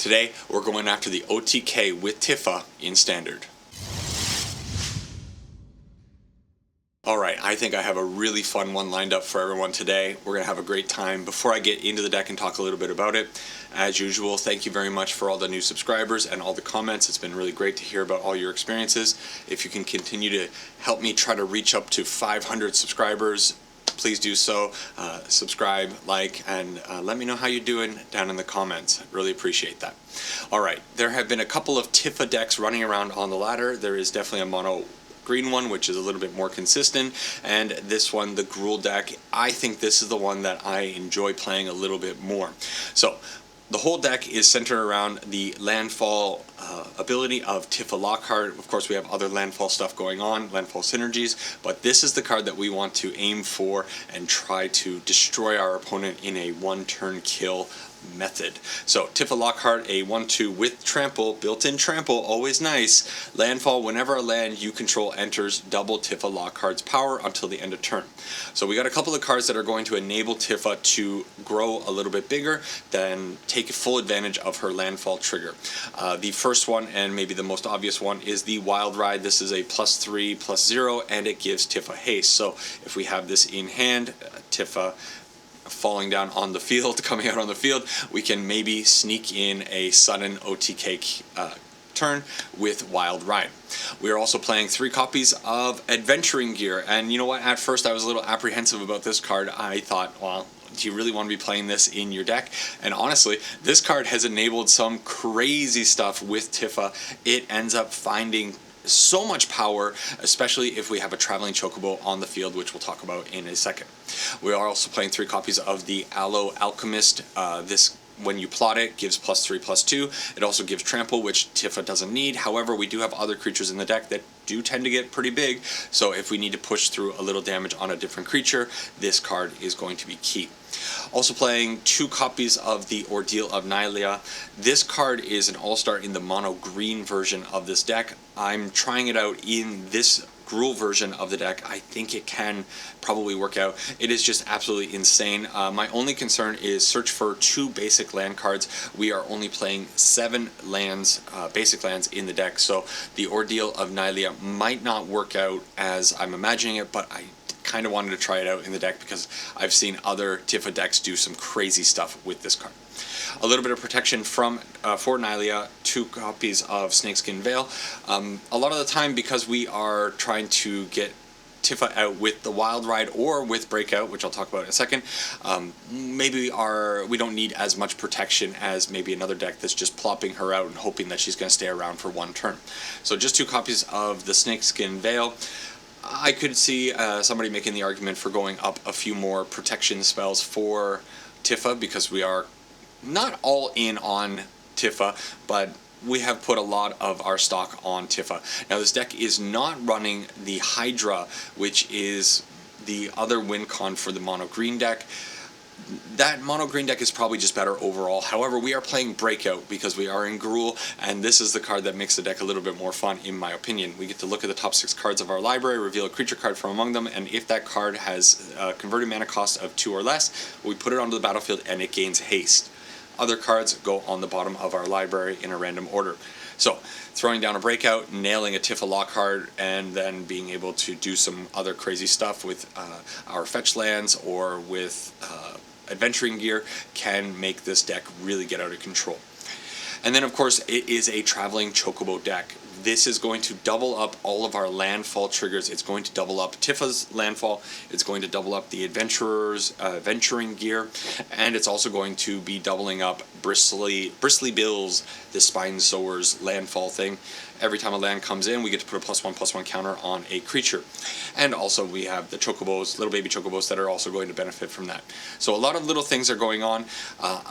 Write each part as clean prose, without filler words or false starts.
Today, we're going after the OTK with Tifa in Standard. Alright, I think I have a really fun one lined up for everyone today. We're going to have a great time. Before I get into the deck and talk a little bit about it, as usual, thank you very much for all the new subscribers and all the comments. It's been really great to hear about all your experiences. If you can continue to help me try to reach up to 500 subscribers, please do so. Subscribe, like, and let me know how you're doing down in the comments. I really appreciate that. Alright, there have been a couple of Tifa decks running around on the ladder. There is definitely a mono green one, which is a little bit more consistent, and this one, the Gruul deck, I think this is the one that I enjoy playing a little bit more. So the whole deck is centered around the Landfall ability of Tifa Lockhart. Of course, we have other Landfall stuff going on, Landfall synergies, but this is the card that we want to aim for and try to destroy our opponent in a one-turn kill method. So Tifa Lockhart, a 1/2 with trample, built-in trample, always nice. Landfall, whenever a land you control enters, double Tifa Lockhart's power until the end of turn. So we got a couple of cards that are going to enable Tifa to grow a little bit bigger, then take full advantage of her landfall trigger. The first one, and maybe the most obvious one, is the Wild Ride. This is a +3/+0, and it gives Tifa haste. So if we have this in hand, Tifa falling down on the field, coming out on the field, we can maybe sneak in a sudden OTK turn with Wild Ride. We are also playing 3 copies of Adventuring Gear, and you know what, at first I was a little apprehensive about this card. I thought, well, do you really want to be playing this in your deck? And honestly, this card has enabled some crazy stuff with Tifa. It ends up finding so much power, especially if we have a traveling chocobo on the field, which we'll talk about in a second. We are also playing 3 copies of the Aloe Alchemist. This, when you plot it, gives +3/+2. It also gives trample, which Tifa doesn't need. However, we do have other creatures in the deck that do tend to get pretty big, so if we need to push through a little damage on a different creature, this card is going to be key. Also playing 2 copies of the Ordeal of Nylea. This card is an all-star in the mono green version of this deck. I'm trying it out in this Gruul version of the deck. I think it can probably work out. It is just absolutely insane. My only concern is search for 2 basic land cards. We are only playing 7 lands, basic lands in the deck, so the Ordeal of Nylea might not work out as I'm imagining it, but I kind of wanted to try it out in the deck because I've seen other Tifa decks do some crazy stuff with this card. A little bit of protection from for Nylea, 2 copies of Snakeskin Veil. A lot of the time, because we are trying to get Tifa out with the Wild Ride or with Breakout, which I'll talk about in a second, maybe we don't need as much protection as maybe another deck that's just plopping her out and hoping that she's going to stay around for 1 turn. So just 2 copies of the Snakeskin Veil. I could see somebody making the argument for going up a few more protection spells for Tifa, because we are not all in on Tifa, but we have put a lot of our stock on Tifa. Now this deck is not running the Hydra, which is the other win con for the mono green deck. That mono green deck is probably just better overall. However, we are playing Breakout because we are in Gruul, and this is the card that makes the deck a little bit more fun, in my opinion. We get to look at the top 6 cards of our library, reveal a creature card from among them, and if that card has a converted mana cost of 2 or less, we put it onto the battlefield and it gains haste. Other cards go on the bottom of our library in a random order. So, throwing down a Breakout, nailing a Tifa Lockhart, and then being able to do some other crazy stuff with our fetch lands or with Adventuring Gear can make this deck really get out of control. And then, of course, it is a traveling chocobo deck. This is going to double up all of our landfall triggers. It's going to double up Tifa's landfall. It's going to double up the Adventurer's Adventuring Gear, and it's also going to be doubling up Bristly Bill's, the Spine Sower's landfall thing. Every time a land comes in, we get to put a +1/+1 counter on a creature. And also we have the chocobos, little baby chocobos, that are also going to benefit from that. So a lot of little things are going on.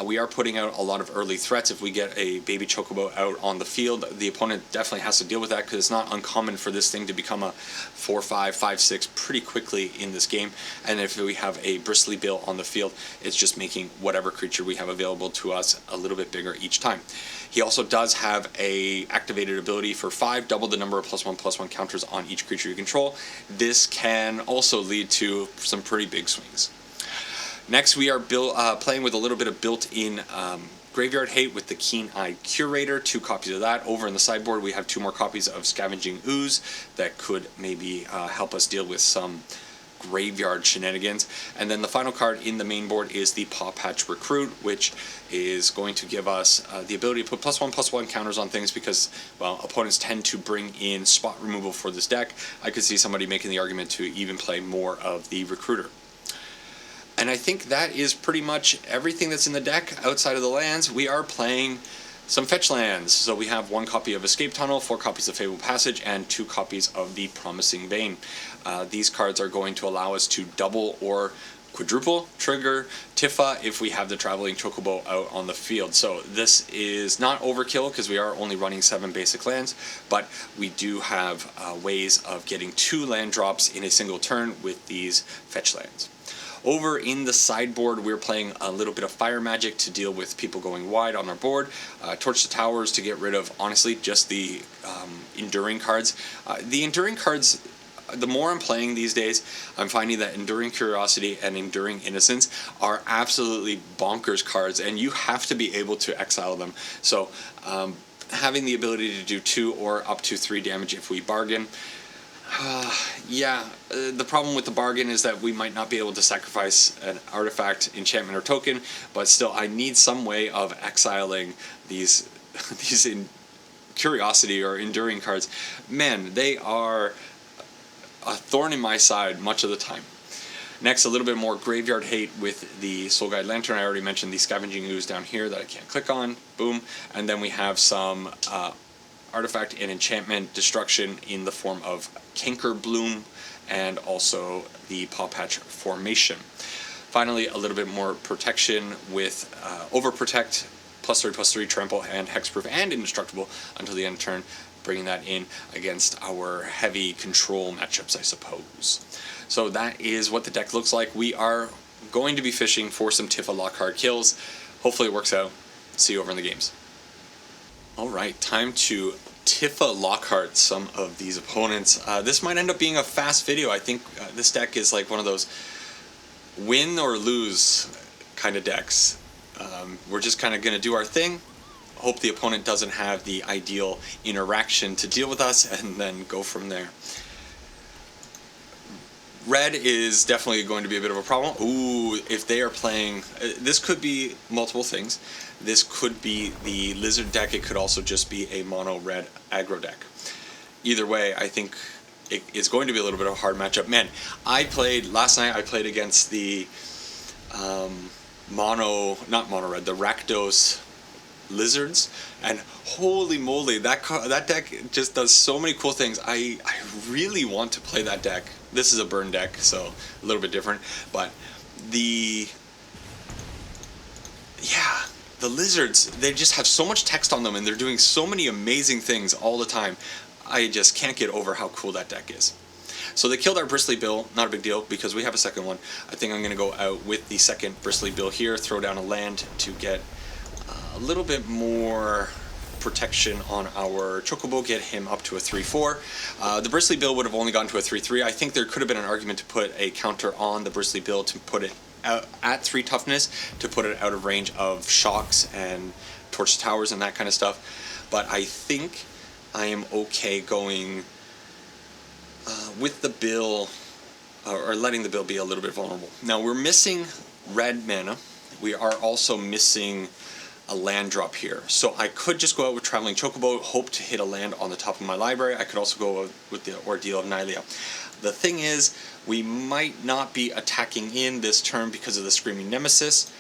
We are putting out a lot of early threats. If we get a baby chocobo out on the field, the opponent definitely has to deal with that, because it's not uncommon for this thing to become a 4/5, 5/6 pretty quickly in this game. And if we have a Bristly Bill on the field, it's just making whatever creature we have available to us a little bit bigger each time. He also does have a activated ability for 5, double the number of +1/+1 counters on each creature you control. This can also lead to some pretty big swings. Next, we are playing with a little bit of built-in Graveyard Hate with the Keen-Eyed Curator, 2 copies of that. Over in the sideboard, we have 2 more copies of Scavenging Ooze that could maybe help us deal with some graveyard shenanigans. And then the final card in the main board is the Paw Patch Recruit, which is going to give us the ability to put +1/+1 counters on things because, well, opponents tend to bring in spot removal for this deck. I could see somebody making the argument to even play more of the Recruiter. And I think that is pretty much everything that's in the deck outside of the lands. We are playing some fetch lands. So we have 1 copy of Escape Tunnel, 4 copies of Fabled Passage, and 2 copies of the Promising Vein. These cards are going to allow us to double or quadruple trigger Tifa if we have the Traveling Chocobo out on the field. So this is not overkill because we are only running 7 basic lands, but we do have ways of getting 2 land drops in a single turn with these fetch lands. Over in the sideboard, we're playing a little bit of Fire Magic to deal with people going wide on our board. Torch the Towers to get rid of, honestly, just the Enduring cards. The Enduring cards, the more I'm playing these days, I'm finding that Enduring Curiosity and Enduring Innocence are absolutely bonkers cards, and you have to be able to exile them. So having the ability to do 2 or up to 3 damage if we bargain. The problem with the bargain is that we might not be able to sacrifice an artifact, enchantment, or token, but still I need some way of exiling these Curiosity or Enduring cards. Man, they are a thorn in my side much of the time. Next, a little bit more Graveyard Hate with the Soul Guide Lantern. I already mentioned the Scavenging Ooze down here that I can't click on. Boom. And then we have some artifact and enchantment destruction in the form of Canker Bloom and also the Paw Patch Formation. Finally, a little bit more protection with Overprotect, +3/+3 trample, and hexproof and indestructible until the end of turn, bringing that in against our heavy control matchups, I suppose. So that is what the deck looks like. We are going to be fishing for some Tifa Lockhart kills. Hopefully it works out. See you over in the games. Alright, time to Tifa Lockhart some of these opponents. This might end up being a fast video. I think this deck is like one of those win or lose kind of decks. We're just kind of going to do our thing, hope the opponent doesn't have the ideal interaction to deal with us, and then go from there. Red is definitely going to be a bit of a problem. Ooh, if they are playing, this could be multiple things. This could be the Lizard deck. It could also just be a mono red aggro deck. Either way, I think it's going to be a little bit of a hard matchup. Man, last night I played against the the Rakdos Lizards, and holy moly, that deck just does so many cool things. I really want to play that deck. This is a burn deck, so a little bit different, but the Lizards, they just have so much text on them, and they're doing so many amazing things all the time. I just can't get over how cool that deck is. So they killed our Bristly Bill, not a big deal, because we have a second one. I think I'm going to go out with the second Bristly Bill here, throw down a land to get a little bit more protection on our Chocobo, get him up to a 3/4. The Bristly Bill would have only gone to a 3/3. I think there could have been an argument to put a counter on the Bristly Bill to put it out at 3 toughness, to put it out of range of shocks and torch towers and that kind of stuff. But I think I am okay going with the bill, or letting the bill be a little bit vulnerable. Now we're missing red mana. We are also missing a land drop here. So I could just go out with Traveling Chocobo, hope to hit a land on the top of my library. I could also go with the Ordeal of Nylea. The thing is, we might not be attacking in this turn because of the Screaming Nemesis.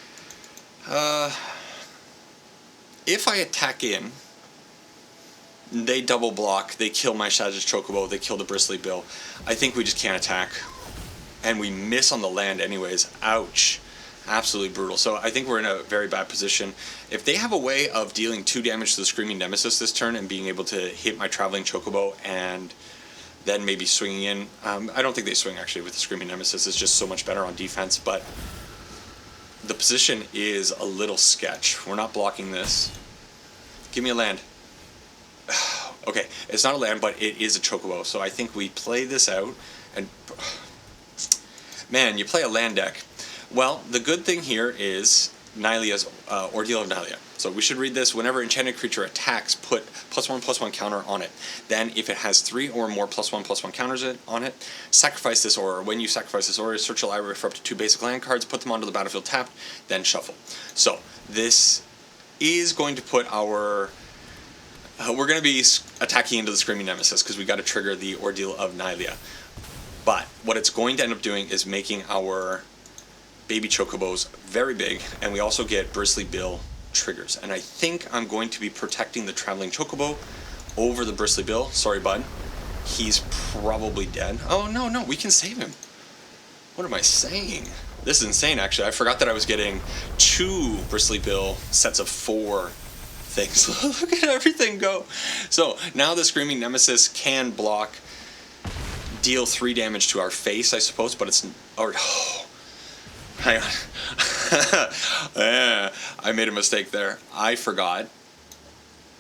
If I attack in, they double block, they kill my Shadow's Chocobo, they kill the Bristly Bill. I think we just can't attack. And we miss on the land anyways. Ouch. Absolutely brutal. So I think we're in a very bad position. If they have a way of dealing 2 damage to the Screaming Nemesis this turn and being able to hit my Traveling Chocobo and then maybe swinging in, I don't think they swing actually with the Screaming Nemesis. It's just so much better on defense, but the position is a little sketch. We're not blocking this. Give me a land. Okay, it's not a land, but it is a Chocobo, so I think we play this out, and man, you play a land deck. Well, the good thing here is Nylia's Ordeal of Nylia. So we should read this. Whenever enchanted creature attacks, put +1/+1 counter on it. Then, if it has 3 or more +1/+1 counters on it, sacrifice this aura. When you sacrifice this aura, search a library for up to 2 basic land cards, put them onto the battlefield tapped, then shuffle. So this is going to put our... we're going to be attacking into the Screaming Nemesis because we got to trigger the Ordeal of Nylia. But what it's going to end up doing is making our baby chocobos very big, and we also get Bristly Bill triggers. And I think I'm going to be protecting the Traveling Chocobo over the Bristly Bill. Sorry, bud. He's probably dead. Oh, no, we can save him. What am I saying? This is insane, actually. I forgot that I was getting 2 Bristly Bill sets of 4 things. Look at everything go. So now the Screaming Nemesis can block, deal 3 damage to our face, I suppose, but it's... oh, hang on. Yeah, I made a mistake there. I forgot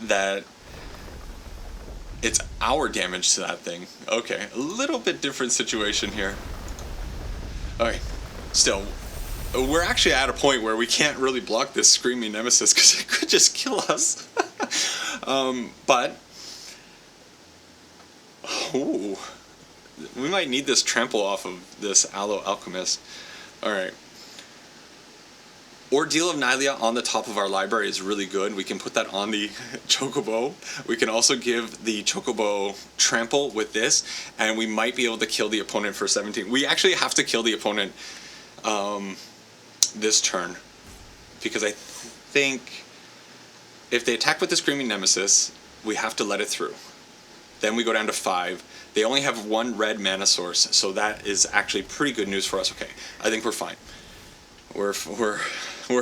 that it's our damage to that thing. Okay, a little bit different situation here. Okay, still, we're actually at a point where we can't really block this Screaming Nemesis because it could just kill us. But, ooh, we might need this trample off of this Aloe Alchemist. Alright. Ordeal of Nylia on the top of our library is really good. We can put that on the Chocobo. We can also give the Chocobo trample with this, and we might be able to kill the opponent for 17. We actually have to kill the opponent this turn, because I think if they attack with the Screaming Nemesis, we have to let it through. Then we go down to 5. They only have 1 red mana source, so that is actually pretty good news for us. Okay, I think we're fine. We're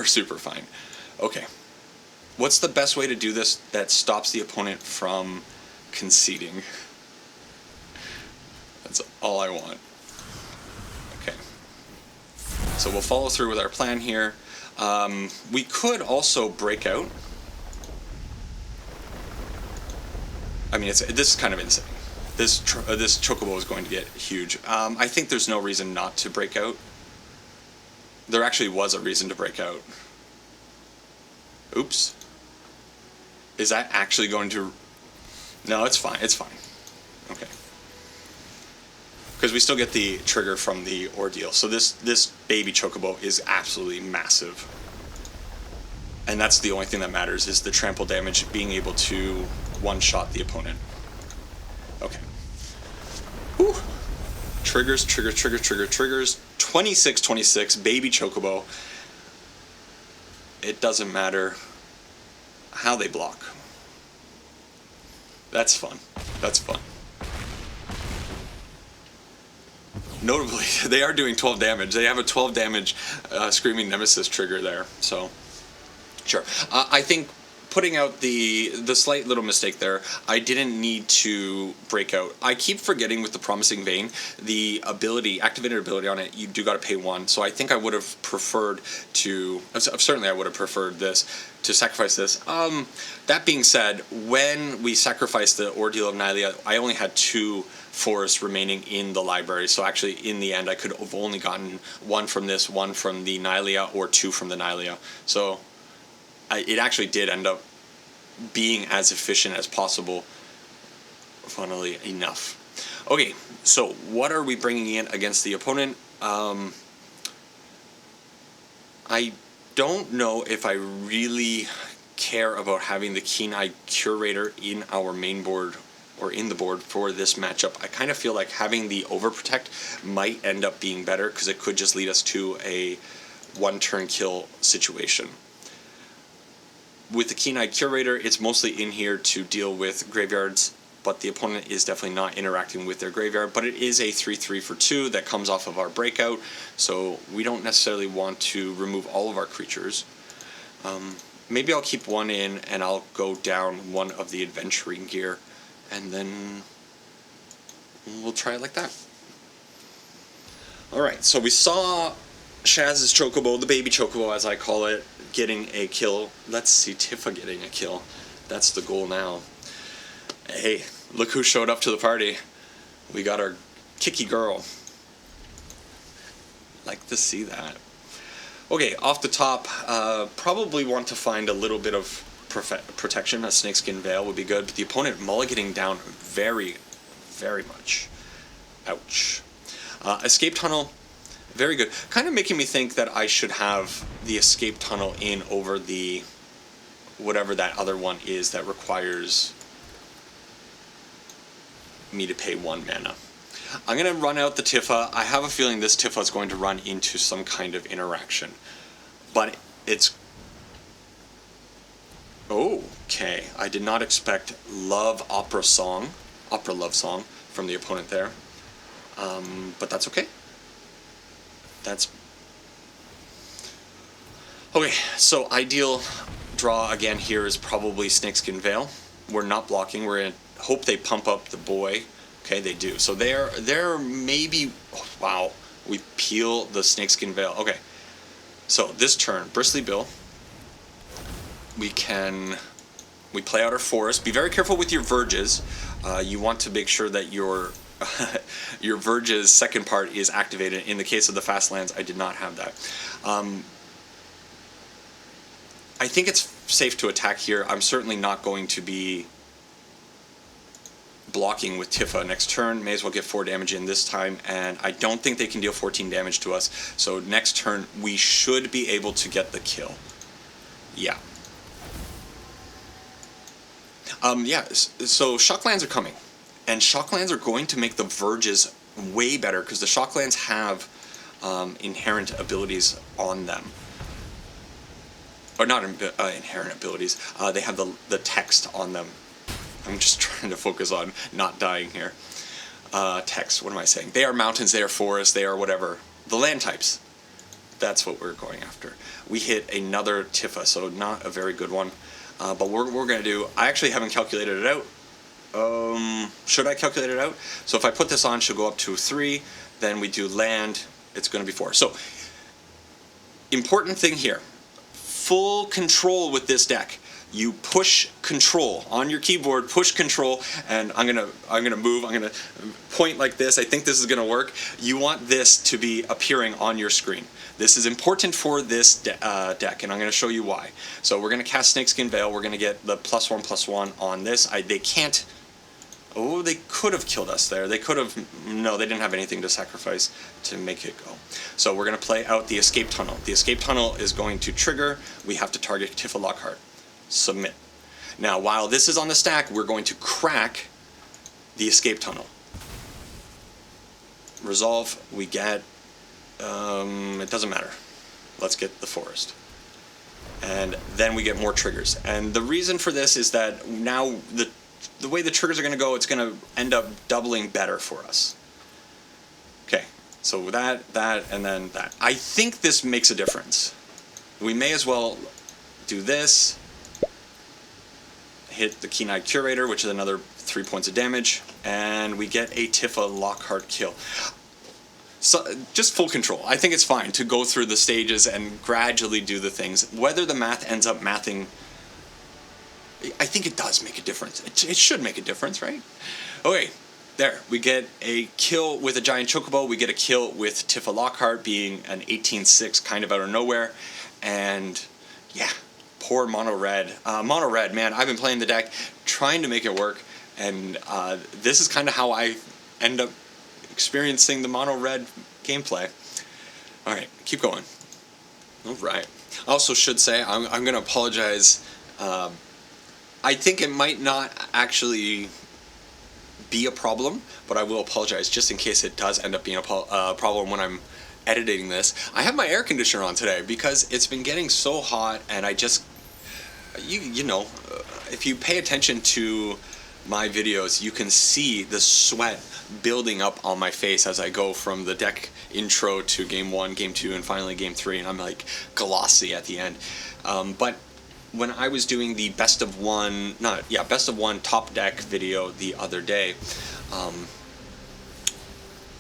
super fine. Okay. What's the best way to do this that stops the opponent from conceding? That's all I want. Okay. So we'll follow through with our plan here. We could also break out. I mean, this is kind of insane. This Chocobo is going to get huge. I think there's no reason not to break out. There actually was a reason to break out. Oops. Is that actually going to... No, it's fine. It's fine. Okay. Because we still get the trigger from the Ordeal. So this baby Chocobo is absolutely massive. And that's the only thing that matters, is the trample damage, being able to one-shot the opponent. Okay. Whew. Triggers, triggers, triggers, triggers, triggers. 26-26, baby Chocobo. It doesn't matter how they block. That's fun. That's fun. Notably, they are doing 12 damage. They have a 12 damage Screaming Nemesis trigger there. So, sure. I think putting out the slight little mistake there, I didn't need to break out. I keep forgetting with the Promising Vein, the ability, activated ability on it, you do got to pay 1. So I think I would have preferred to, certainly I would have preferred this, to sacrifice this. That being said, when we sacrificed the Ordeal of Nylia, I only had 2 forests remaining in the library. So actually, in the end, I could have only gotten 1 from this, 1 from the Nylia, or 2 from the Nylia. So it actually did end up being as efficient as possible, funnily enough. Okay, so what are we bringing in against the opponent? I don't know if I really care about having the Keen-Eyed Curator in our main board or in the board for this matchup. I kind of feel like having the Overprotect might end up being better because it could just lead us to a one-turn kill situation. With the Keen-Eyed Curator, it's mostly in here to deal with graveyards, but the opponent is definitely not interacting with their graveyard. But it is a 3/3 for 2 that comes off of our breakout, so we don't necessarily want to remove all of our creatures. Maybe I'll keep 1 in, and I'll go down 1 of the Adventuring Gear, and then we'll try it like that. Alright, so we saw Shaz's Chocobo, the baby Chocobo as I call it, getting a kill. Let's see Tifa getting a kill. That's the goal now. Hey, look who showed up to the party. We got our Kiki girl. Like to see that. Okay, off the top, probably want to find a little bit of protection. A Snakeskin Veil would be good, but the opponent mulliganing down very, very much. Ouch. Escape Tunnel, very good. Kind of making me think that I should have the Escape Tunnel in over the whatever that other one is that requires me to pay 1 mana. I'm going to run out the Tifa. I have a feeling this Tifa is going to run into some kind of interaction. But it's... Okay, I did not expect Opera Love Song from the opponent there. But that's okay. That's... Okay, so ideal draw again here is probably Snakeskin Veil. We're not blocking. We're going to hope they pump up the boy. Okay, they do. So they're maybe... Oh, wow. We peel the Snakeskin Veil. Okay. So this turn, Bristly Bill. We play out our forest. Be very careful with your verges. You want to make sure that your your verge's second part is activated. In the case of the fast lands, I did not have that. I think it's safe to attack here. I'm certainly not going to be blocking with Tifa next turn. May as well get 4 damage in this time, and I don't think they can deal 14 damage to us. So next turn, we should be able to get the kill. Yeah. Yeah, so Shocklands are coming. And Shocklands are going to make the verges way better, because the Shocklands have inherent abilities on them. Or not inherent abilities, they have the text on them. I'm just trying to focus on not dying here. Text, what am I saying? They are mountains, they are forests, they are whatever. The land types. That's what we're going after. We hit another Tifa, so not a very good one. But what we're going to do, I actually haven't calculated it out. Should I calculate it out? So if I put this on, she'll go up to 3. Then we do land, it's going to be 4. So, important thing here. Full control with this deck. You push control on your keyboard, push control, and I'm gonna move, I'm gonna point like this. I think this is gonna work. You want this to be appearing on your screen. This is important for this deck, and I'm gonna show you why. So we're gonna cast Snakeskin Veil, we're gonna get the +1/+1 on this. They can't, oh, they could have killed us there. They could have, no, they didn't have anything to sacrifice to make it go. So we're gonna play out the Escape Tunnel. The Escape Tunnel is going to trigger, we have to target Tifa Lockhart. Submit. Now, while this is on the stack, we're going to crack the Escape Tunnel. Resolve, we get, it doesn't matter. Let's get the forest. And then we get more triggers. And the reason for this is that now the way the triggers are going to go, it's going to end up doubling better for us. Okay, so that, and then that. I think this makes a difference. We may as well do this. Hit the Keen-Eyed Curator, which is another 3 points of damage, and we get a Tifa Lockhart kill. So, just full control. I think it's fine to go through the stages and gradually do the things. Whether the math ends up mathing, I think it does make a difference. It should make a difference, right? Okay, there. We get a kill with a Giant Chocobo. We get a kill with Tifa Lockhart being an 18/6 kind of out of nowhere, and yeah. Poor Mono Red. Mono Red, man, I've been playing the deck, trying to make it work, and this is kind of how I end up experiencing the Mono Red gameplay. Alright, keep going. Alright. I also should say, I'm going to apologize. I think it might not actually be a problem, but I will apologize just in case it does end up being a problem when I'm editing this. I have my air conditioner on today because it's been getting so hot, and I just, you know, if you pay attention to my videos, you can see the sweat building up on my face as I go from the deck intro to game 1, game 2, and finally game 3, and I'm like glossy at the end. But when I was doing the best of one top deck video the other day,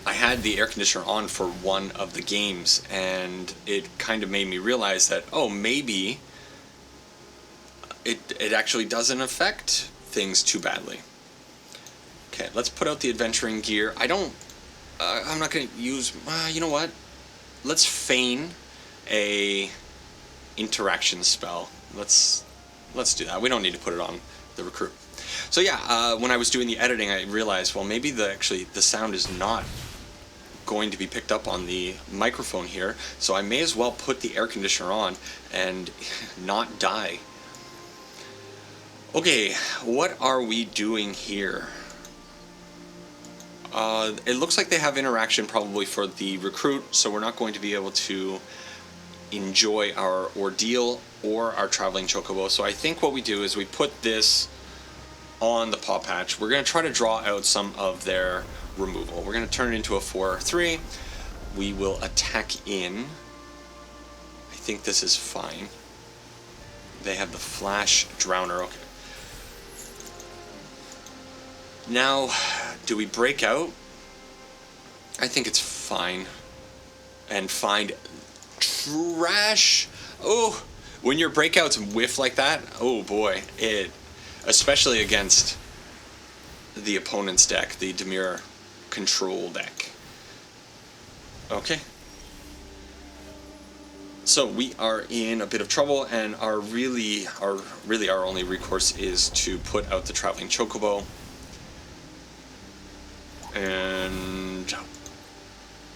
I had the air conditioner on for one of the games, and it kind of made me realize that, oh, maybe it actually doesn't affect things too badly. Okay, let's put out the adventuring gear. I'm not going to use, you know what? Let's feign a interaction spell. Let's do that. We don't need to put it on the recruit. So yeah, when I was doing the editing, I realized, well, maybe the sound is not going to be picked up on the microphone here, so I may as well put the air conditioner on and not die. Okay, what are we doing here? It looks like they have interaction probably for the recruit, so we're not going to be able to enjoy our ordeal or our traveling chocobo. So I think what we do is we put this on the paw patch. We're going to try to draw out some of their removal. We're going to turn it into a 4/3. We will attack in. I think this is fine. They have the Flash Drowner. Okay. Now, do we break out? I think it's fine. And find trash. Oh, when your breakouts whiff like that, oh boy, especially against the opponent's deck, the Dimir control deck. Okay. So we are in a bit of trouble, and our only recourse is to put out the traveling chocobo. And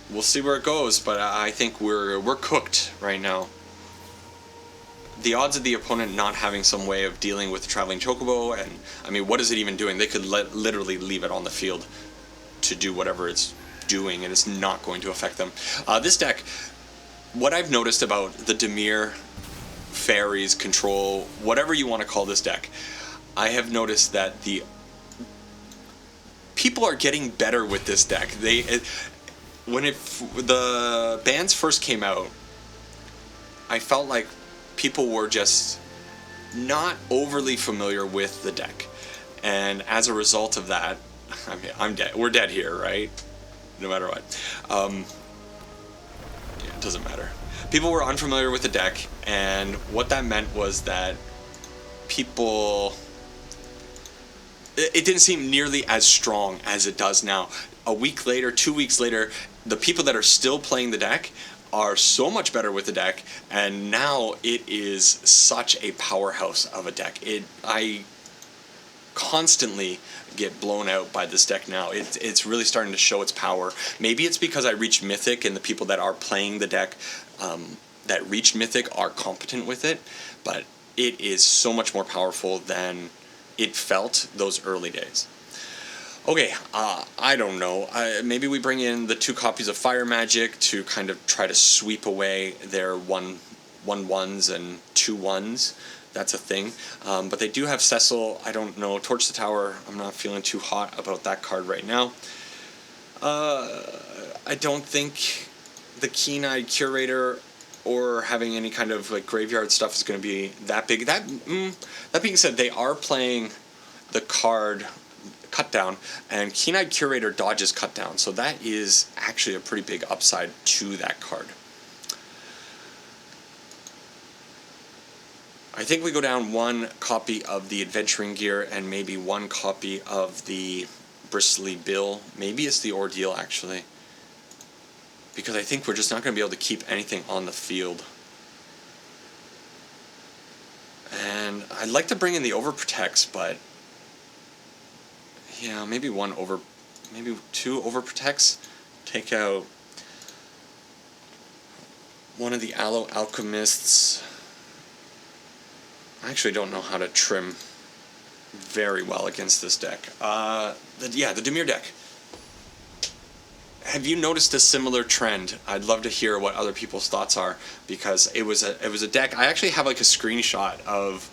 we'll see where it goes, but I think we're cooked right now. The odds of the opponent not having some way of dealing with the traveling chocobo, and I mean, what is it even doing? They could literally leave it on the field to do whatever it's doing, and it's not going to affect them. This deck, what I've noticed about the Dimir, fairies, control, whatever you want to call this deck, I have noticed that the people are getting better with this deck. When the bans first came out, I felt like people were just not overly familiar with the deck, and as a result of that, I mean, I'm dead. We're dead here, right? No matter what. Yeah, it doesn't matter. People were unfamiliar with the deck, and what that meant was that people... It didn't seem nearly as strong as it does now. A week later, 2 weeks later, the people that are still playing the deck are so much better with the deck, and now it is such a powerhouse of a deck. I constantly get blown out by this deck now. It's really starting to show its power. Maybe it's because I reached Mythic, and the people that are playing the deck that reached Mythic are competent with it, but it is so much more powerful than it felt those early days. Okay, I don't know. Maybe we bring in the 2 copies of Fire Magic to kind of try to sweep away their 1/1s and 2/1s. That's a thing. But they do have Cecil. I don't know. Torch the Tower. I'm not feeling too hot about that card right now. I don't think the Keen-Eyed Curator or having any kind of like graveyard stuff is going to be that big. That being said, they are playing the card Cut Down, and Keen-Eyed Curator dodges Cut Down, so that is actually a pretty big upside to that card. I think we go down 1 copy of the Adventuring Gear and maybe 1 copy of the Bristly Bill. Maybe it's the Ordeal, actually, because I think we're just not going to be able to keep anything on the field. And I'd like to bring in the Overprotects, but yeah, maybe 2 Overprotects. Take out one of the Aloe Alchemists. I actually don't know how to trim very well against this deck. The Dimir deck. Have you noticed a similar trend? I'd love to hear what other people's thoughts are, because it was a deck. I actually have like a screenshot of,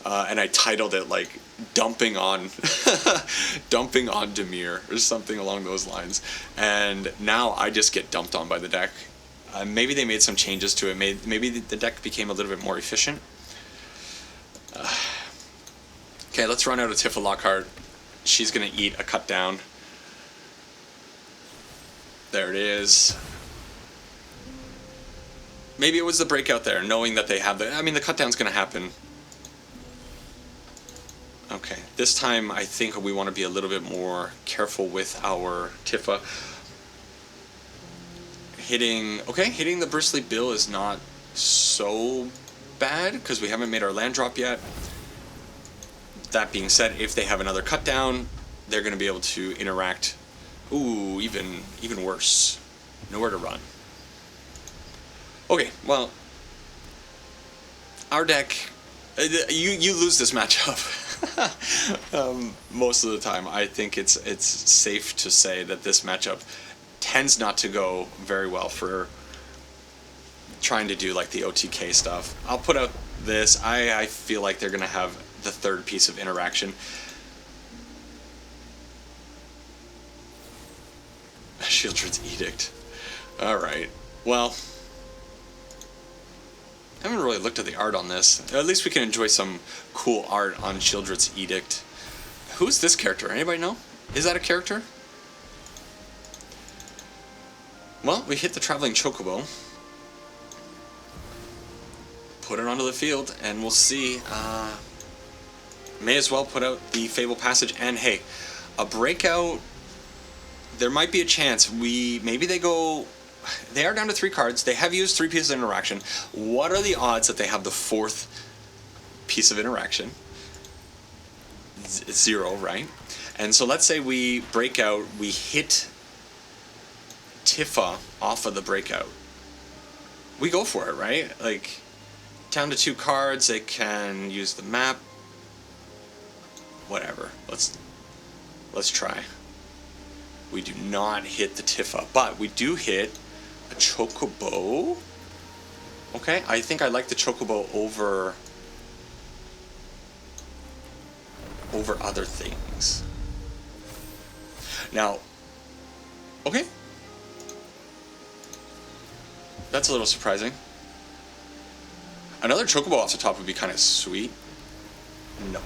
and I titled it like dumping on Dimir or something along those lines. And now I just get dumped on by the deck. Maybe they made some changes to it. Maybe the deck became a little bit more efficient. Okay, let's run out of Tifa Lockhart. She's gonna eat a Cut Down. There it is. Maybe it was the breakout there, knowing that they have the Cut Down's gonna happen. Okay, this time I think we want to be a little bit more careful with our Tifa. Hitting the Bristly Bill is not so bad because we haven't made our land drop yet. That being said, if they have another cut down, they're going to be able to interact. Ooh, even worse. Nowhere to run. Okay, well, our deck, you lose this matchup. Most of the time. I think it's safe to say that this matchup tends not to go very well for trying to do like the OTK stuff. I'll put out this. I feel like they're going to have the third piece of interaction. Shieldred's Edict. Alright, well, I haven't really looked at the art on this. At least we can enjoy some cool art on Shieldred's Edict. Who's this character? Anybody know? Is that a character? Well, we hit the Traveling Chocobo. Put it onto the field, and we'll see. May as well put out the Fable Passage, and hey, a breakout. There might be a chance maybe they go. They are down to 3 cards. They have used 3 pieces of interaction. What are the odds that they have the 4th piece of interaction? 0, right? And so let's say we break out. We hit Tifa off of the breakout. We go for it, right? Like, down to 2 cards. They can use the map. Whatever. Let's try. We do not hit the Tifa, but we do hit a Chocobo. Okay, I think I like the Chocobo over other things. Now, okay. That's a little surprising. Another Chocobo off the top would be kind of sweet. No.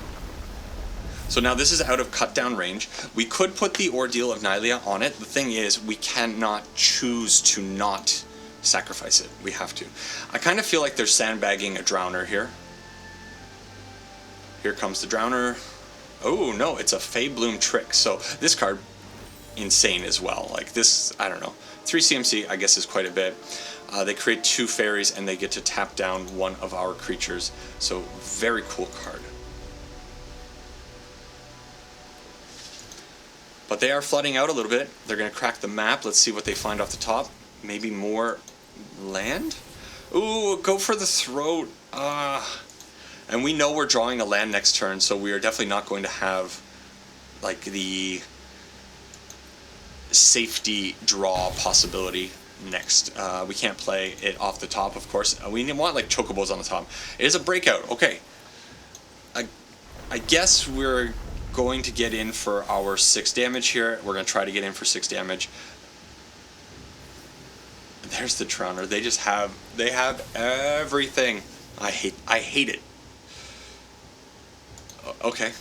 So now this is out of cut down range. We could put the Ordeal of Nylea on it. The thing is, we cannot choose to not sacrifice it. We have to. I kind of feel like they're sandbagging a Drowner here. Here comes the Drowner. Oh no, it's a Feybloom Trick. So this card, insane as well. Like this, I don't know. 3 CMC, I guess, is quite a bit. They create 2 fairies and they get to tap down 1 of our creatures. So very cool card. But they are flooding out a little bit. They're going to crack the map. Let's see what they find off the top. Maybe more land? Ooh, go for the throat. And we know we're drawing a land next turn, so we are definitely not going to have like the safety draw possibility next. We can't play it off the top, of course. We want like Chocobos on the top. It is a breakout. Okay. I guess we're going to get in for our 6 damage here. We're going to try to get in for 6 damage. There's the Drowner. They have everything. I hate it. Okay.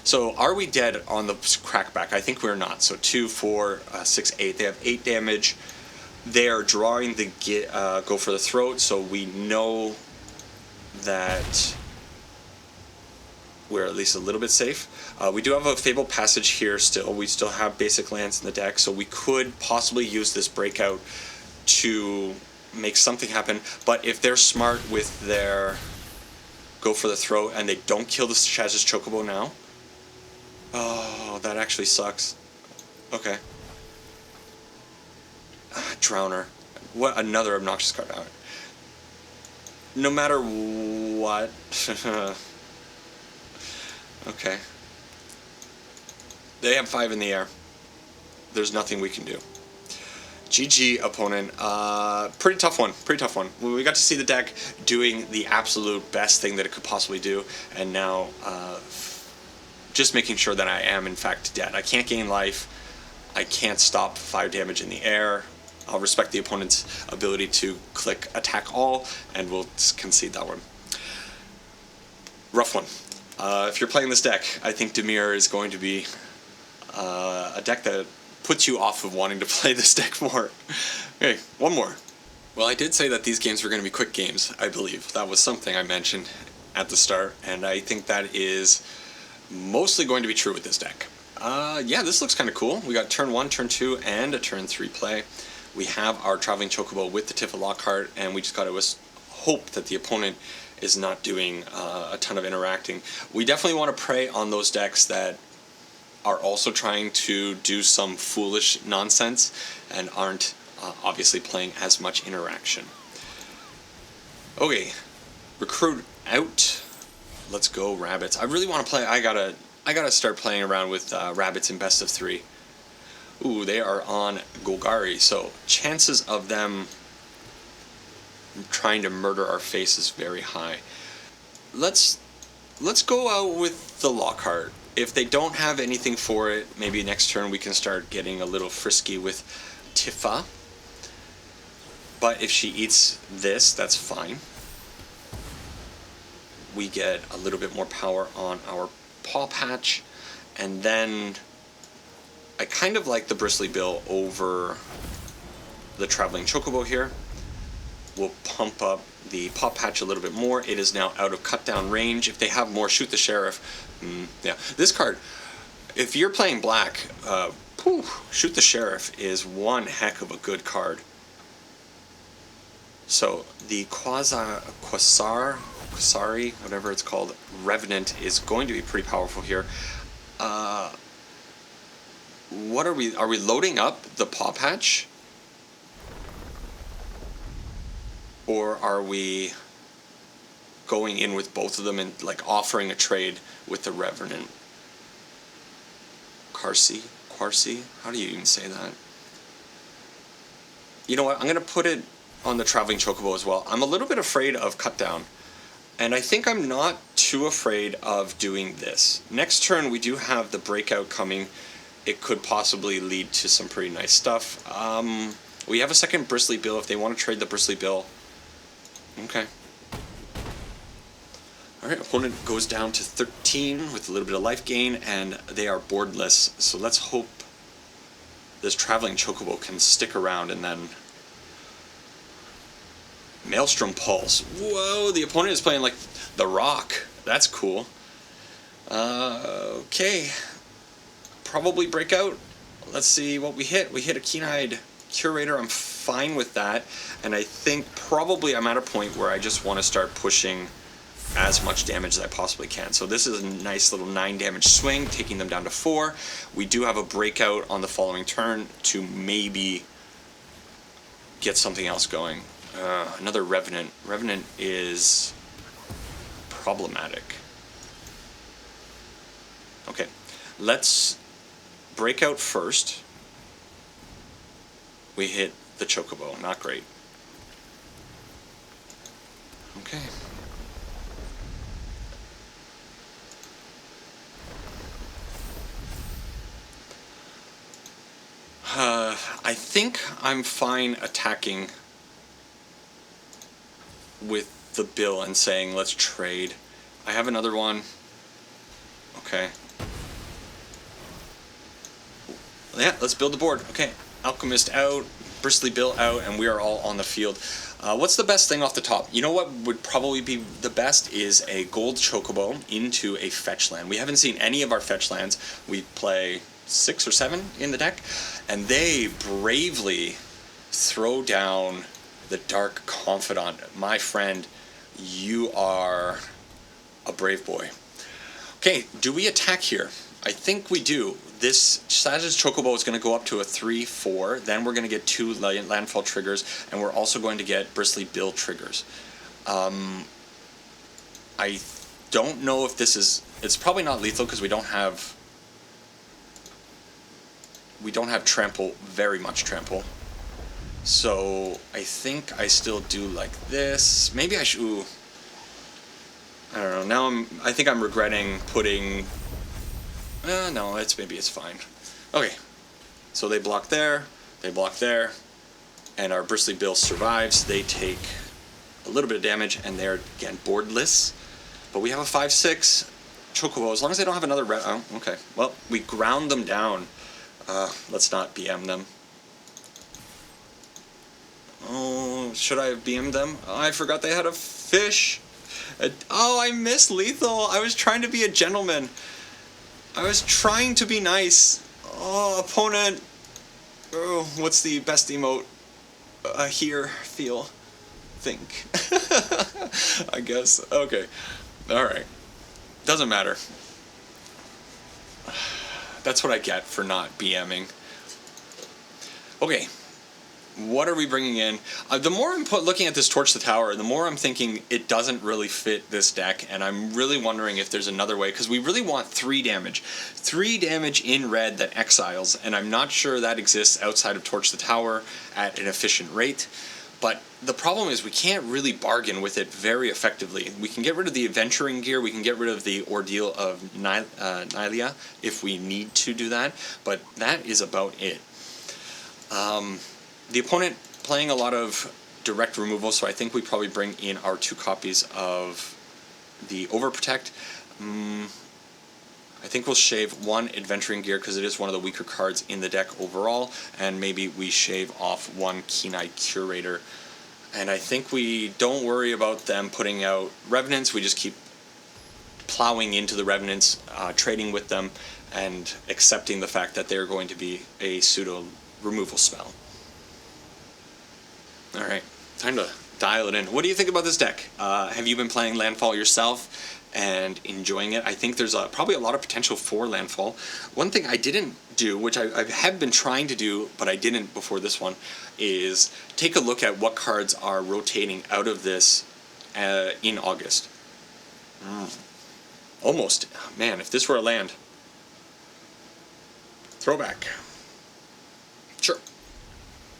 So are we dead on the crackback? I think we're not. So 2, 4, 6, 8. They have 8 damage. They are drawing the go for the throat, so we know that we're at least a little bit safe. We do have a Fable Passage here still. We still have basic lands in the deck, so we could possibly use this breakout to make something happen. But if they're smart with their go for the throat and they don't kill the Shaz's Chocobo now, oh, that actually sucks. Okay. Drowner. What another obnoxious card out. No matter what. Okay. They have 5 in the air. There's nothing we can do. GG, opponent. Pretty tough one. Pretty tough one. We got to see the deck doing the absolute best thing that it could possibly do, and now just making sure that I am in fact dead. I can't gain life. I can't stop 5 damage in the air. I'll respect the opponent's ability to click attack all, and we'll concede that one. Rough one. If you're playing this deck, I think Dimir is going to be a deck that puts you off of wanting to play this deck more. Okay, one more. Well, I did say that these games were going to be quick games, I believe. That was something I mentioned at the start, and I think that is mostly going to be true with this deck. Yeah, this looks kind of cool. We got turn 1, turn 2, and a turn 3 play. We have our Traveling Chocobo with the Tifa Lockhart, and we just got to hope that the opponent is not doing a ton of interacting. We definitely want to prey on those decks that are also trying to do some foolish nonsense and aren't obviously playing as much interaction. Okay, recruit out. Let's go rabbits. I really want to play. I gotta start playing around with rabbits in best of 3. Ooh, they are on Golgari, so chances of them trying to murder our face is very high. Let's go out with the Lockhart. If they don't have anything for it, maybe next turn we can start getting a little frisky with Tifa. But if she eats this, that's fine. We get a little bit more power on our Paw Patch, and then I kind of like the Bristly Bill over the Traveling Chocobo here. We'll pump up the Paw Patch a little bit more. It is now out of cut down range. If they have more, Shoot the Sheriff. Yeah, this card, if you're playing black, Shoot the Sheriff is one heck of a good card. So the Quasari, whatever it's called, Revenant is going to be pretty powerful here. What are we loading up the Paw Patch? Or are we going in with both of them and like offering a trade with the Revenant? Quarcy? How do you even say that? You know what? I'm going to put it on the Traveling Chocobo as well. I'm a little bit afraid of cut down. And I think I'm not too afraid of doing this. Next turn we do have the breakout coming. It could possibly lead to some pretty nice stuff. We have a second Bristly Bill if they want to trade the Bristly Bill. Okay. Alright, opponent goes down to 13 with a little bit of life gain, and they are boardless. So let's hope this Traveling Chocobo can stick around and then... Maelstrom Pulse. Whoa, the opponent is playing like The Rock. That's cool. Okay. Probably breakout. Let's see what we hit. We hit a Keen-Eyed Curator. I'm fine with that. And I think probably I'm at a point where I just want to start pushing as much damage as I possibly can. So this is a nice little 9 damage swing, taking them down to 4. We do have a breakout on the following turn to maybe get something else going. Another Revenant. Revenant is problematic. Okay, let's break out first. We hit the Chocobo. Not great. Okay. I think I'm fine attacking with the bill and saying let's trade. I have another one. Okay. Yeah, let's build the board. Okay. Alchemist out, Bristly Bill out, and we are all on the field. What's the best thing off the top? You know what would probably be the best is a gold Chocobo into a fetch land. We haven't seen any of our fetch lands. We play 6 or 7 in the deck, and they bravely throw down the Dark Confidant. My friend, you are a brave boy. Okay, do we attack here? I think we do. This Savage Chocobo is going to go up to a 3/4. Then we're going to get 2 landfall triggers, and we're also going to get Bristly Bill triggers. I don't know if this is... It's probably not lethal because we don't have trample, very much trample. So I think I still do like this. Maybe I should... Ooh. I don't know. Now I think I'm regretting putting... no, maybe it's fine. Okay. So they block there, and our Bristly Bill survives. They take a little bit of damage, and they're, again, boardless. But we have a 5/6 Chocobo. As long as they don't have another red... Oh, okay. Well, we ground them down. Let's not BM them. Oh, should I have BM'd them? Oh, I forgot they had a fish. Oh, I missed lethal. I was trying to be a gentleman. I was trying to be nice. Oh, opponent. Oh, what's the best emote? hear, feel, think. I guess. Okay. Alright. Doesn't matter. That's what I get for not BMing. Okay. What are we bringing in? The more I'm looking at this Torch the Tower, the more I'm thinking it doesn't really fit this deck, and I'm really wondering if there's another way, because we really want 3 damage. 3 damage in red that exiles, and I'm not sure that exists outside of Torch the Tower at an efficient rate. But the problem is we can't really bargain with it very effectively. We can get rid of the Adventuring Gear, we can get rid of the Ordeal of Nylea if we need to do that, but that is about it. The opponent playing a lot of direct removal, so I think we probably bring in our 2 copies of the Overprotect. I think we'll shave 1 Adventuring Gear because it is one of the weaker cards in the deck overall, and maybe we shave off 1 Keen-Eyed Curator. And I think we don't worry about them putting out Revenants, we just keep plowing into the Revenants, trading with them, and accepting the fact that they're going to be a pseudo removal spell. Alright, time to dial it in. What do you think about this deck? Have you been playing Landfall yourself and enjoying it? I think there's probably a lot of potential for Landfall. One thing I didn't do, which I have been trying to do, but I didn't before this one, is take a look at what cards are rotating out of this in August. Almost. Man, if this were a land. Throwback. Sure.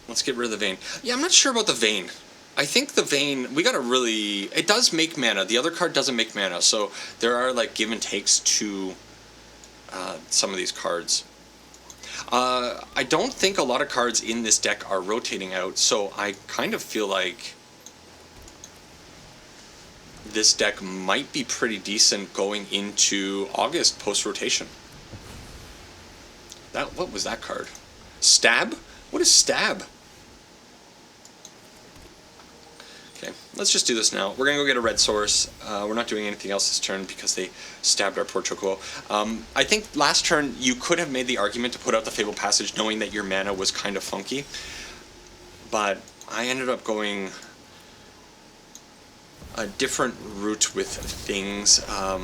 Let's get rid of the Vein. Yeah, I'm not sure about the Vein. I think the Vein, we gotta really... It does make mana. The other card doesn't make mana, so there are, like, give and takes to some of these cards. I don't think a lot of cards in this deck are rotating out, so I kind of feel like this deck might be pretty decent going into August post-rotation. What was that card? Stab? What is Stab? Okay, let's just do this now. We're gonna go get a red source. We're not doing anything else this turn because they stabbed our poor Chocobo. I think last turn you could have made the argument to put out the Fabled Passage knowing that your mana was kind of funky. But I ended up going a different route with things. I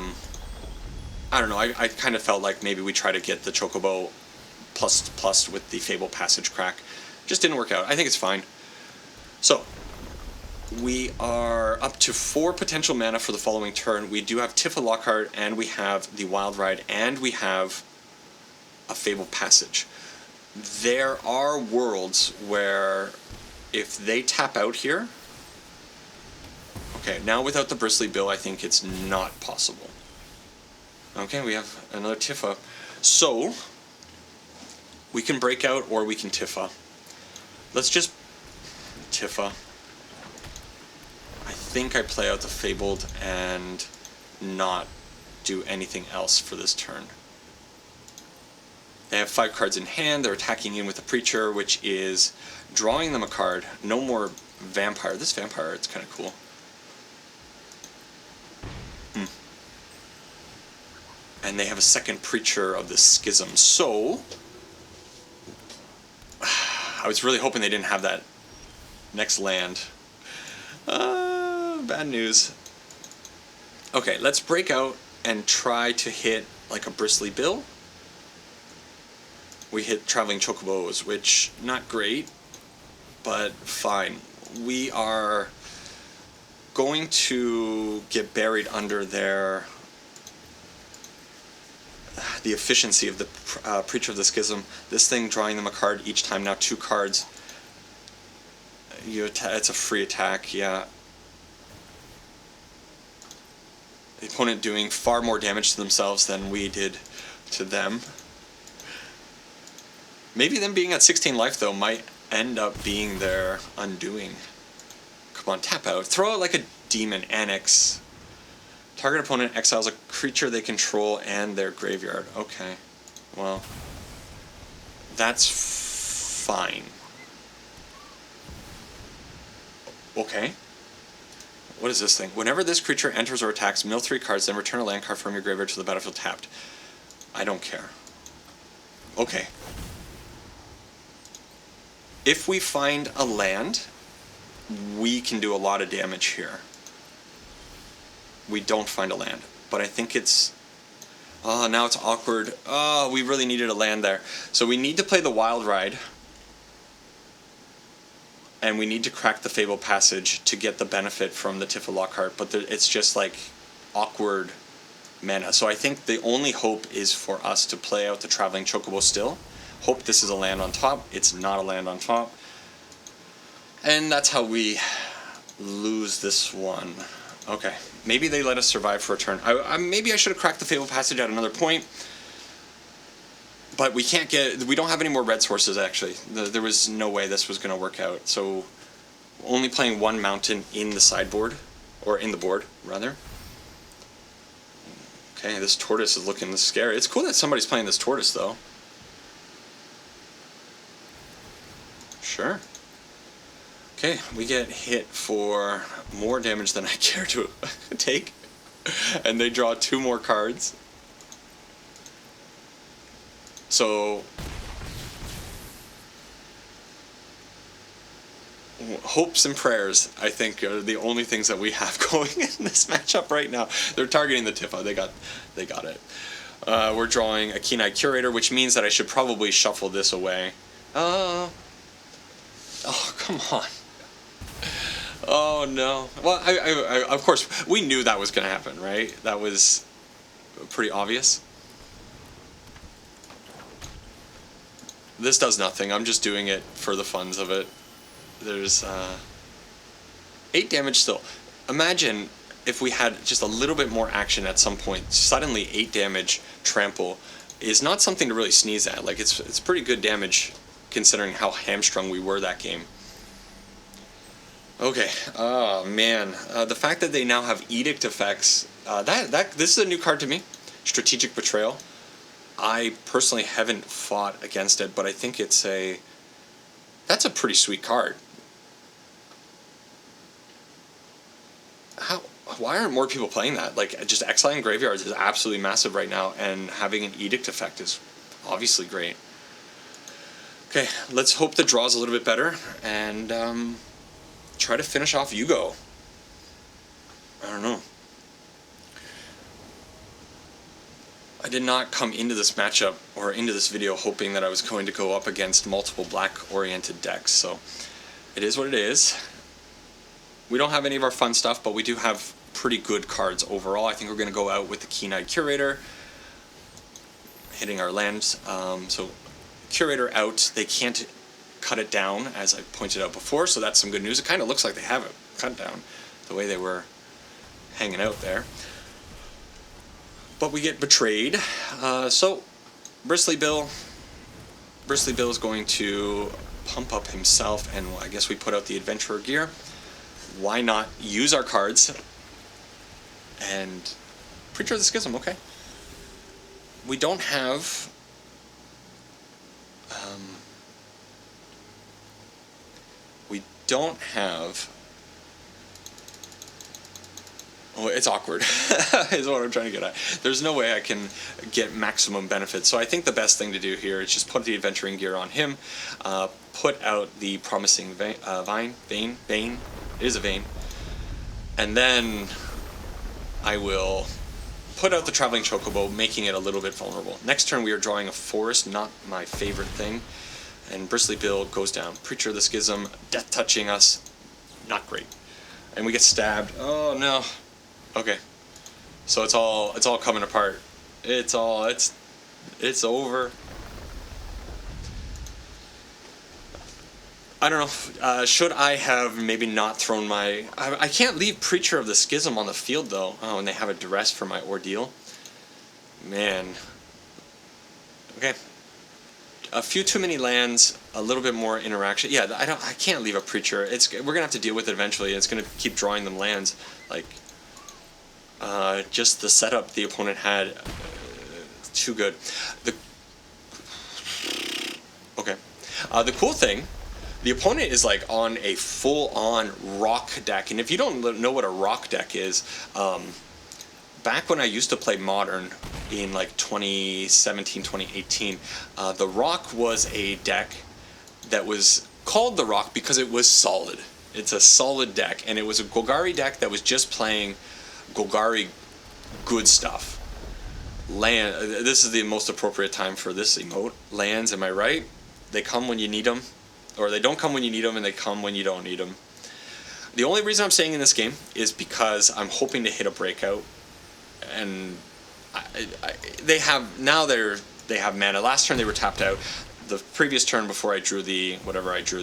don't know, I kind of felt like maybe we try to get the Chocobo plus with the Fabled Passage crack. Just didn't work out. I think it's fine. So, we are up to 4 potential mana for the following turn. We do have Tifa Lockhart, and we have the Wild Ride, and we have a Fabled Passage. There are worlds where if they tap out here... Okay, now without the Bristly Bill, I think it's not possible. Okay, we have another Tifa. So, we can break out or we can Tifa. Let's just Tifa. I think I play out the Fabled and not do anything else for this turn. They have 5 cards in hand. They're attacking in with the Preacher, which is drawing them a card. No more Vampire. This Vampire, it's kind of cool. And they have a second Preacher of the Schism. So, I was really hoping they didn't have that next land. Bad news. Okay, let's break out and try to hit like a Bristly Bill. We hit Traveling Chocobos, which, not great, but fine. We are going to get buried under their... the efficiency of the Preacher of the Schism. This thing drawing them a card each time, now 2 cards. It's a free attack, yeah. The opponent doing far more damage to themselves than we did to them. Maybe them being at 16 life, though, might end up being their undoing. Come on, tap out. Throw out like a Demon Annex. Target opponent exiles a creature they control and their graveyard. Okay, well, that's fine. Okay. What is this thing? Whenever this creature enters or attacks, mill 3 cards, then return a land card from your graveyard to the battlefield tapped. I don't care. Okay. If we find a land we can do a lot of damage here. We don't find a land, but I think it's... Oh, now it's awkward. Oh, we really needed a land there. So we need to play the Wild Ride. And we need to crack the Fable Passage to get the benefit from the Tifa Lockhart, but it's just like awkward mana. So I think the only hope is for us to play out the Traveling Chocobo still. Hope this is a land on top. It's not a land on top. And that's how we lose this one. Okay, maybe they let us survive for a turn. Maybe I should have cracked the Fable Passage at another point. But we can't we don't have any more red sources, actually. There was no way this was going to work out. So, only playing one mountain in the sideboard, or in the board, rather. Okay, this tortoise is looking scary. It's cool that somebody's playing this tortoise, though. Sure. Okay, we get hit for more damage than I care to take. And they draw 2 more cards. So, hopes and prayers, I think, are the only things that we have going in this matchup right now. They're targeting the Tifa. They got it. We're drawing a Keen-Eyed Curator, which means that I should probably shuffle this away. Oh, come on. Oh, no. Well, I of course, we knew that was going to happen, right? That was pretty obvious. This does nothing. I'm just doing it for the funs of it. There's 8 damage still. Imagine if we had just a little bit more action at some point. Suddenly 8 damage trample is not something to really sneeze at. Like, it's pretty good damage considering how hamstrung we were that game. Okay. Oh man, the fact that they now have edict effects. This is a new card to me. Strategic Betrayal. I personally haven't fought against it, but I think that's a pretty sweet card. Why aren't more people playing that? Like, just exiling graveyards is absolutely massive right now, and having an edict effect is obviously great. Okay, let's hope the draw's a little bit better, and try to finish off Yugo. I don't know. I did not come into this matchup or into this video hoping that I was going to go up against multiple black-oriented decks, so it is what it is. We don't have any of our fun stuff, but we do have pretty good cards overall. I think we're going to go out with the Keen-Eyed Curator, hitting our lands. So Curator out, they can't cut it down, as I pointed out before, so that's some good news. It kind of looks like they have it cut down, the way they were hanging out there. But we get betrayed. So Bristly Bill is going to pump up himself, and I guess we put out the Adventurer gear. Why not use our cards? And Preacher of the Schism, okay. We don't have oh, it's awkward, is what I'm trying to get at. There's no way I can get maximum benefit, so I think the best thing to do here is just put the Adventuring gear on him, put out the Promising Vein, it is a Vein, and then I will put out the Traveling Chocobo, making it a little bit vulnerable. Next turn we are drawing a Forest, not my favorite thing, and Bristly Bill goes down. Preacher of the Schism, death touching us, not great. And we get stabbed. Oh no. Okay. So it's all coming apart. It's over. I don't know. Should I have maybe not thrown my... I can't leave Preacher of the Schism on the field, though. Oh, and they have a duress for my ordeal. Man. Okay. A few too many lands, a little bit more interaction. Yeah, I can't leave a Preacher. We're gonna have to deal with it eventually. It's gonna keep drawing them lands. Like, just the setup the opponent had, too good. Okay. The cool thing, the opponent is like on a full-on rock deck, and if you don't know what a rock deck is, back when I used to play Modern in like 2017, 2018, the Rock was a deck that was called the Rock because it was solid. It's a solid deck, and it was a Golgari deck that was just playing Golgari good stuff. Land. This is the most appropriate time for this emote. Lands, am I right? They come when you need them, or they don't come when you need them, and they come when you don't need them. The only reason I'm staying in this game is because I'm hoping to hit a breakout, and they have mana. Last turn they were tapped out. The previous turn before I drew the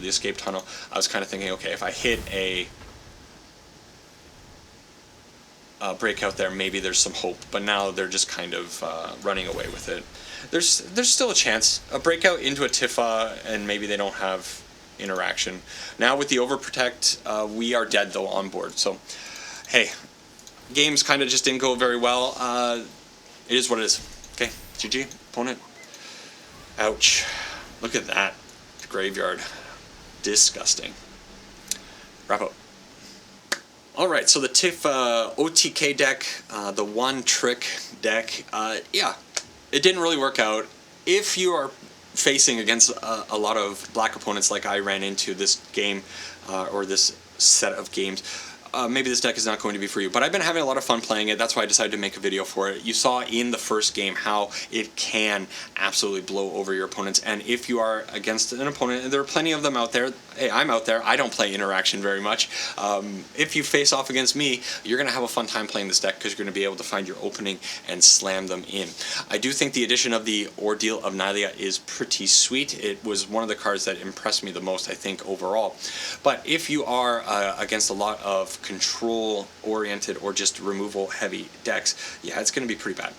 escape tunnel, I was kind of thinking, okay, if I hit a breakout there, maybe there's some hope. But now they're just kind of running away with it. There's still a chance. A breakout into a Tifa, and maybe they don't have interaction. Now with the Overprotect, we are dead though on board. So, hey, games kind of just didn't go very well. It is what it is. Okay, GG, opponent. Ouch. Look at that. Graveyard. Disgusting. Wrap up. Alright, so the Tifa OTK deck, the one trick deck, yeah, it didn't really work out. If you are facing against a lot of black opponents like I ran into this game, or this set of games, maybe this deck is not going to be for you. But I've been having a lot of fun playing it. That's why I decided to make a video for it. You saw in the first game how it can absolutely blow over your opponents. And if you are against an opponent, and there are plenty of them out there, hey, I'm out there, I don't play interaction very much. If you face off against me, you're going to have a fun time playing this deck because you're going to be able to find your opening and slam them in. I do think the addition of the Ordeal of Nylea is pretty sweet. It was one of the cards that impressed me the most, I think, overall. But if you are against a lot of control-oriented or just removal-heavy decks, yeah, it's going to be pretty bad.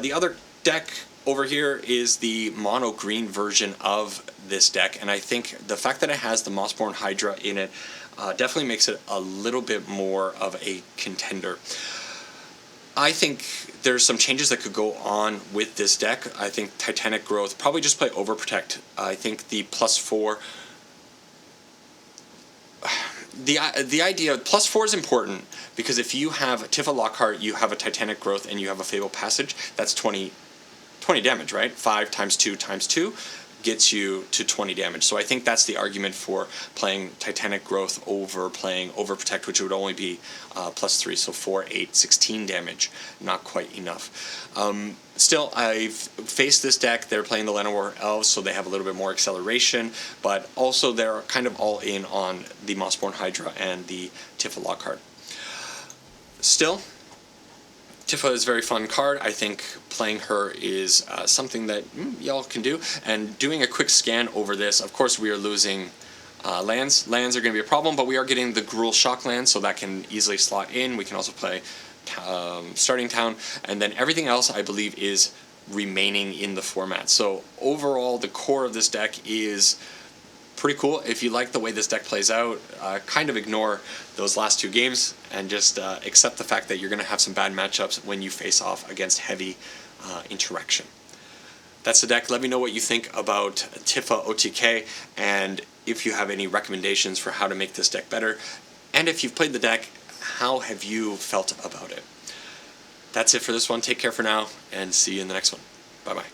The other deck over here is the mono-green version of this deck, and I think the fact that it has the Mossborn Hydra in it definitely makes it a little bit more of a contender. I think there's some changes that could go on with this deck. I think Titanic Growth, probably just play Overprotect. I think the +4... The idea of +4 is important because if you have a Tifa Lockhart, you have a Titanic Growth, and you have a Fable Passage, that's 20 damage, right? 5 times 2 times 2 gets you to 20 damage. So I think that's the argument for playing Titanic Growth over playing Overprotect, which would only be +3, so 4, 8, 16 damage. Not quite enough. Still, I've faced this deck. They're playing the Llanowar Elves, so they have a little bit more acceleration, but also they're kind of all in on the Mossborn Hydra and the Tifa Lockhart. Still, Tifa is a very fun card. I think playing her is something that y'all can do. And doing a quick scan over this, of course we are losing lands. Lands are going to be a problem, but we are getting the Gruul Shock land, so that can easily slot in. We can also play Starting Town, and then everything else I believe is remaining in the format. So overall, the core of this deck is pretty cool. If you like the way this deck plays out, kind of ignore those last two games and just accept the fact that you're going to have some bad matchups when you face off against heavy interaction. That's the deck. Let me know what you think about Tifa OTK, and if you have any recommendations for how to make this deck better. And if you've played the deck, how have you felt about it? That's it for this one. Take care for now, and see you in the next one. Bye-bye.